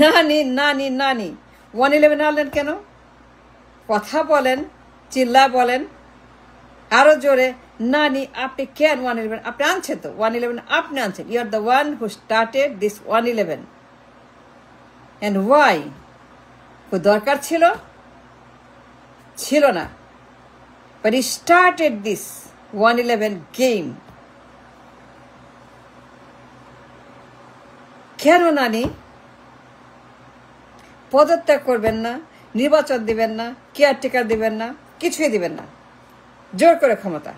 নানি নানি নানি 111 আনলেন কেন? কথা বলেন, চিল্লা বলেন আরো জোরে, নানি আপনি কেন 111? আপনি আনছেন তো 111, আপনি আনছেন। You are the one who started this 111 and why? দরকার ছিল? ছিল না। But he started this 111 game. কেন নানি? পদত্যাগ করবেন না, নির্বাচন দিবেন না, কেয়ারটেকার দিবেন না, কিছুই দিবেন না, জোর করে ক্ষমতা।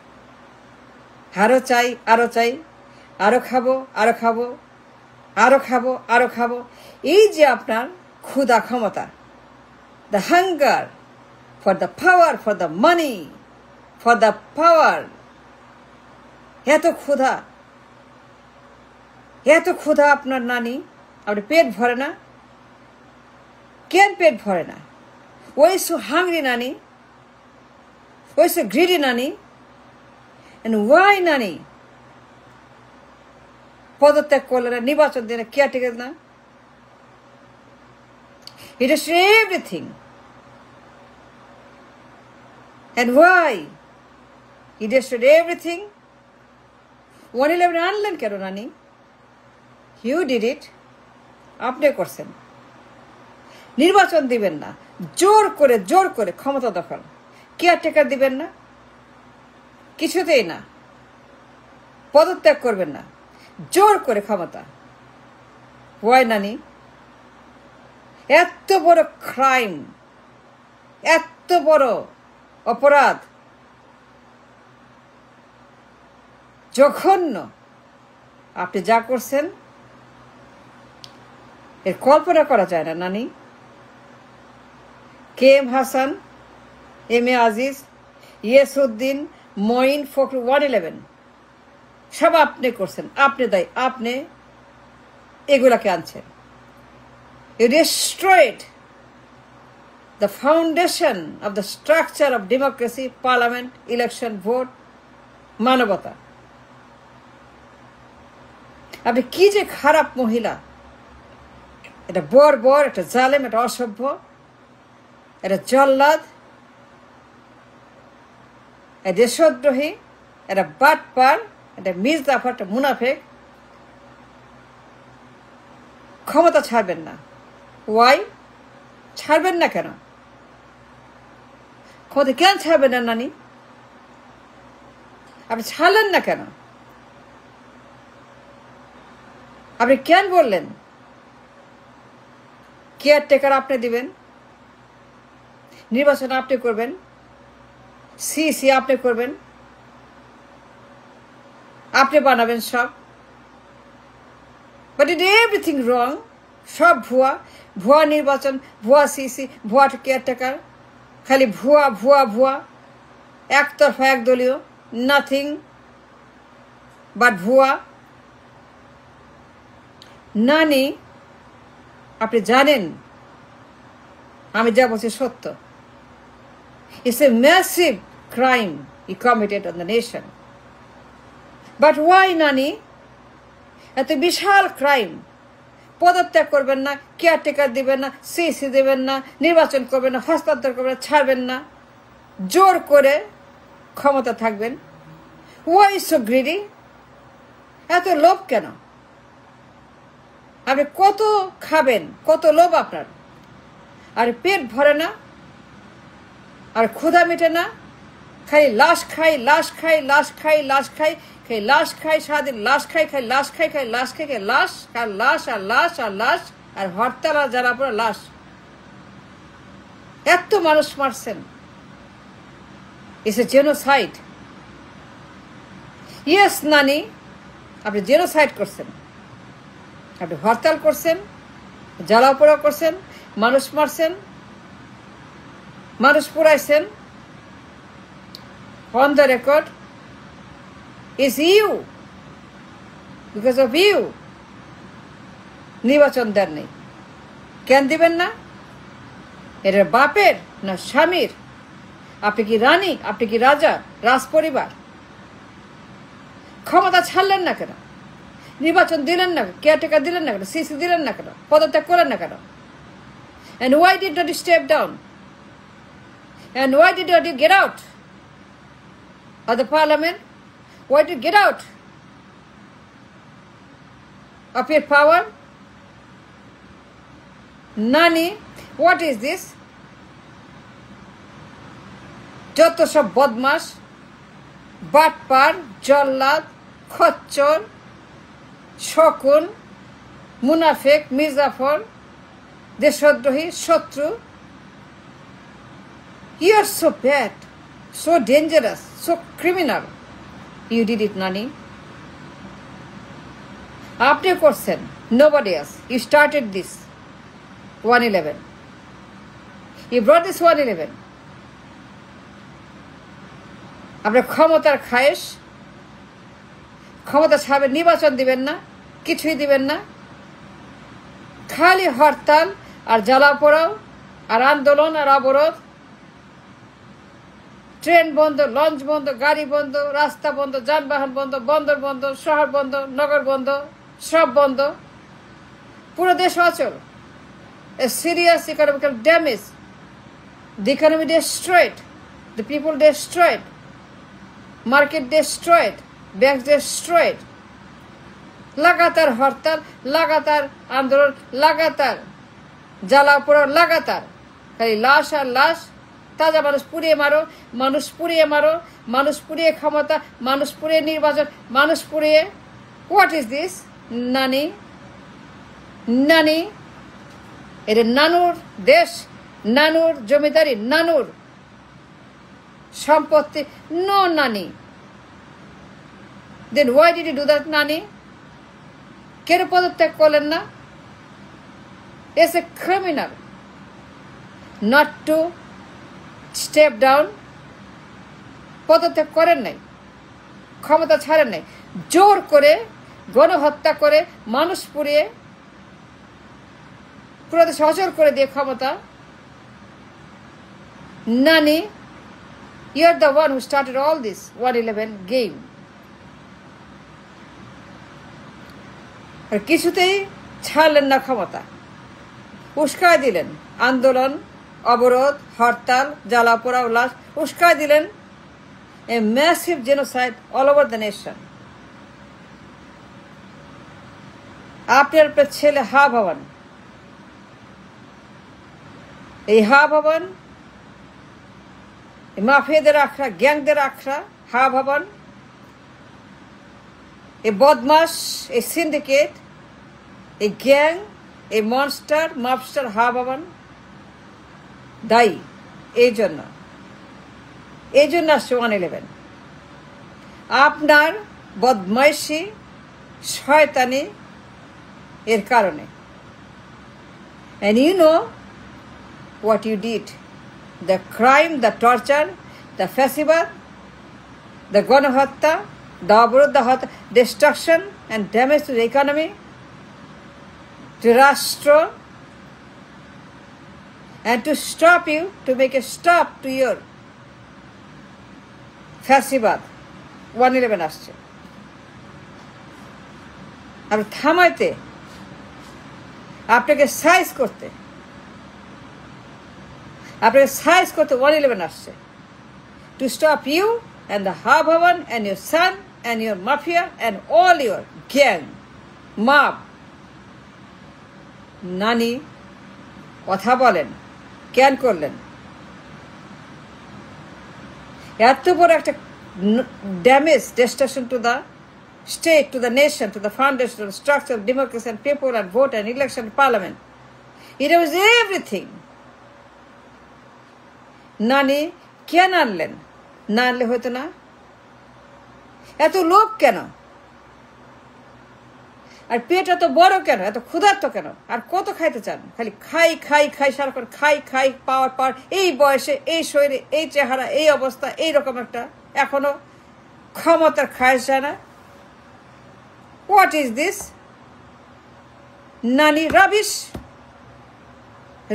আরো চাই, আরো চাই, আরো খাবো, আরো খাবো, আরো খাবো, আরো খাবো। এই যে আপনার ক্ষুধা ক্ষমতা, the hunger for the power, for the money, for the power, এত ক্ষুধা, এত ক্ষুধা আপনার নানি। আপনি পেট ভরে না? কেন পেট ভরে না? ওই সো হাংরি নানি, ওই সো গ্রিডি নানি, and why নানি পদত্যাগ করলেন না, নির্বাচন দিলেন না, কেয়ারটেকার না? He destroyed everything. And why he destroyed everything? 111 আনলেন কেন নানি? You did it. আপনি করছেন। নির্বাচন দিবেন না, জোর করে ক্ষমতা দখল। কেয়ারটেকার দিবেন না, কিছুতেই না। পদত্যাগ করবেন না, জোর করে ক্ষমতা। ওয়াই নানি? এত বড় ক্রাইম, এত বড় অপরাধ, জঘন্য আপনি যা করছেন, এর কল্পনা করা যায় না নানি। K M Hasan, M A Aziz, ইয়াসউদ্দিন, Moin, Fakhrul, 111 সব আপনি করছেন, আপনি দায়ী, আপনি এগুলাকে আনছেন। You destroyed the foundation of the structure of democracy, parliament, election, vote, মানবতা। আপনি কি যে খারাপ মহিলা! এটা বর্বর, এটা জালেম, এটা অসভ্য, এটা জল্লাদ, এটা দেশদ্রোহী, এটা বাটপার, এটা মির্জাফর, এটা মুনাফেক। ক্ষমতা ছাড়বেন না। ওয়াই? ছাড়বেন না কেন? ক্ষমতা কেন ছাড়বেন না নানি? আপনি ছাড়লেন না কেন? আপনি কেন বললেন কেয়ারটেকার আপনি দিবেন, নির্বাচন আপনি করবেন, সিসি আপনি করবেন, আপনি বানাবেন সব? বাট ইট এভরিথিং রং। সব ভুয়া, ভুয়া নির্বাচন, ভুয়া সিসি, ভুয়া কেয়ারটেকার, খালি ভুয়া ভুয়া ভুয়া, একতরফা, একদলীয়, নাথিং বাট ভুয়া। নানি আপনি জানেন আমি যা বলছি সত্য। It's a massive crime he committed on the nation. But why নানি? এত বিশাল ক্রাইম, পদত্যাগ করবেন না, কেয়ারটেকার দিবেন না, সিসি দেবেন না, নির্বাচন করবেন না, হস্তান্তর করবেন না, ছাড়বেন না, জোর করে ক্ষমতা থাকবেন। Why so greedy? এত লোভ কেন? আপনি কত খাবেন, কত লোভ আপনার? আর পেট ভরে না, আর ক্ষুধা মেটে না, খালি লাশ খাই, লাশ খাই, লাশ খাই, লাশ খাই, খাই লাশ খাই, সারাদিন লাশ খাই, খাই লাশ খাই, খাই লাশ খাই, খাই লাশ আর লাশ আর লাশ আর লাশ আর হরতাল আর যারা পরে লাশ। এত মানুষ মারছেন। It's a genocide. ইয়েস নানি, আপনি জেনোসাইড করছেন, আপনি হরতাল করছেন, জ্বালাও পোড়া করছেন, মানুষ মারছেন, মানুষ পোড়াইছেন। On the record is you, because of you নির্বাচন দেন নেই। কেন দিবেন না? এটা বাপের না স্বামীর? আপনি কি রানী? আপনি কি রাজা? রাজ পরিবার? ক্ষমতা ছাড়লেন না কেন? নির্বাচন দিলেন না, কেয়ারটেকার দিলেন না কেন, সিসি দিলেন না কেন, পদত্যাগ করলেন না কেন? And why did not you step down? And why did not you get out of the parliament? Why did you get out of your power? Nani, what is this? যত সব বদমাস, বাটপার, জল্লাদ, খচ্চর, শকুন, মুনাফেক, মির্জাফর, দেশদ্রোহী, শত্রু, you are so bad, so dangerous, so criminal. You did it, Nani. আপনি করছেন, nobody else. You started this 111. You brought this 111. আপনার ক্ষমতার খায়েশ, ক্ষমতা ছাড়বে, নির্বাচন দিবেন না, কিছুই দিবেন না, খালি হরতাল আর জ্বালা পোড়াও আর আন্দোলন আর অবরোধ, ট্রেন বন্ধ, লঞ্চ বন্ধ, গাড়ি বন্ধ, রাস্তা বন্ধ, যানবাহন বন্ধ, বন্দর বন্ধ, শহর বন্ধ, নগর বন্ধ, সব বন্ধ, পুরো দেশ অচল। A serious economical damage. The economy destroyed. The people destroyed. Market destroyed. Banks destroyed. লাগাতার হরতাল, লাগাতার আন্দোলন, লাগাতার জ্বালা পোড়া, লাগাতার খালি লাশ আর লাশ। তাজা মানুষ পুড়িয়ে মারো, মানুষ পুড়িয়ে মারো, মানুষ পুড়িয়ে ক্ষমতা, মানুষ পুড়িয়ে নির্বাচন, মানুষ পুড়িয়ে। What is this? নানি, নানি, এটা নানুর দেশ, নানুর জমিদারি, নানুর সম্পত্তি। No Nani. Then why did you do that, Nani? কেন পদত্যাগ করলেন না? As a criminal not to step down. পদত্যাগ করেন নাই, ক্ষমতা ছাড়েন নাই, জোর করে গণহত্যা করে মানুষ পুড়িয়ে পুরো দেশে অচল করে দিয়ে ক্ষমতা। নানি, you are the one who started all this 111 game. আর কিছুতেই ছাড়লেন না ক্ষমতা, উস্কায় দিলেন আন্দোলন, অবরোধ, হরতাল, জ্বালা পোড়া, উল্লাস, উস্কায় দিলেন a massive genocide all over the nation. আপনার ছেলে হা ভবন, এই হা ভবন, মাফিয়াদের আখড়া, গ্যাংদের আখড়া, হা ভবন, এই বদমাস, এই সিন্ডিকেট, এই গ্যাং, এই মনস্টার, মাফস্টার, হা ভবন দায়ী। এই জন্য আসছে 111। আপনার বদমাইশি, শয়তানি এর কারণে। And you know what you did. The crime, the torture, the fascism, the গণহত্যা, the অবরোধ, the destruction and damage to the economy, to রাষ্ট্র, and to stop you, to make a stop to your ফ্যাসিবাদ 111 আসছে। আর থামাইতে, আপনাকে size করতে 111 আসছে। To stop you and the Ha Bhavan and your son and your mafia and all your gang, mob. নানি, কথা বলেন, কেন করলেন? এত বড় একটা damage, destruction to the state, to the nation, to the foundation, to the structure of democracy and people and vote and election and parliament. It was everything. নানি, কেন আনলেন? না আনলে হতো না? এত লোভ কেন? আর পেট এত বড় কেন? এত ক্ষুধার্ত কেন? আর কত খাইতে চান? খালি খাই খাই খাই, সারাক্ষণ খাই খাই, পাওয়ার, এই বয়সে, এই শরীরে, এই চেহারা, এই অবস্থা, এইরকম একটা এখনো ক্ষমতার খায়েশ যায় না। What is this? নানি, রাবিশ,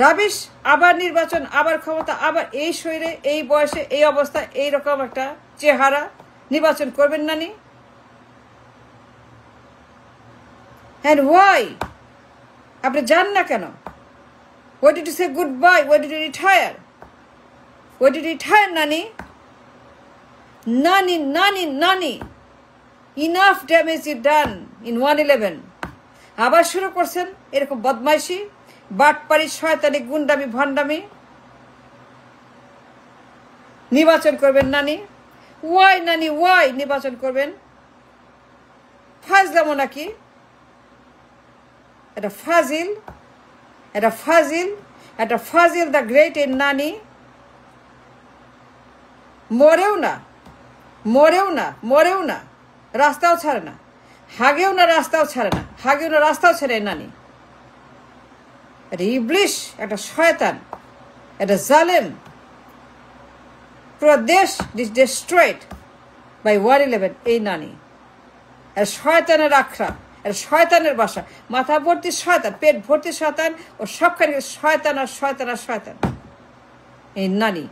রাবিশ। আবার নির্বাচন, আবার ক্ষমতা, আবার এই শরীরে, এই বয়সে, এই অবস্থা, এইরকম একটা চেহারা, নির্বাচন করবেন নানি? And why? আপনি যান না কেন? Why did you say goodbye? Why did you retire? Why did you retire, Nani? Nani. Enough damage you done in 111. আবার শুরু করছেন এরকম বদমাইশি, বাটপারি, শয়তানি, গুন্ডামি, ভণ্ডামি। নির্বাচন করবেন নানি? ওয়াই নানি, ওয়াই নির্বাচন করবেন? ফাজলামো নাকি? এটা ফাজিল দ্য গ্রেট এর নানি মরেও না, রাস্তাও ছাড়ে না, হাগেও না, রাস্তাও ছাড়ে নানি। এটা ইবলিশ, একটা শয়তান, এটা জালেম। পুরো দেশ ডিস্ট্রয়েড বাই 111 এই নানি। এটা শয়তানের আখড়া, এটা শয়তানের বাসা, মাথা ভর্তি শয়তান, পেট ভর্তি শয়তান, ও সবখানে শয়তান আর শয়তান এই নানি।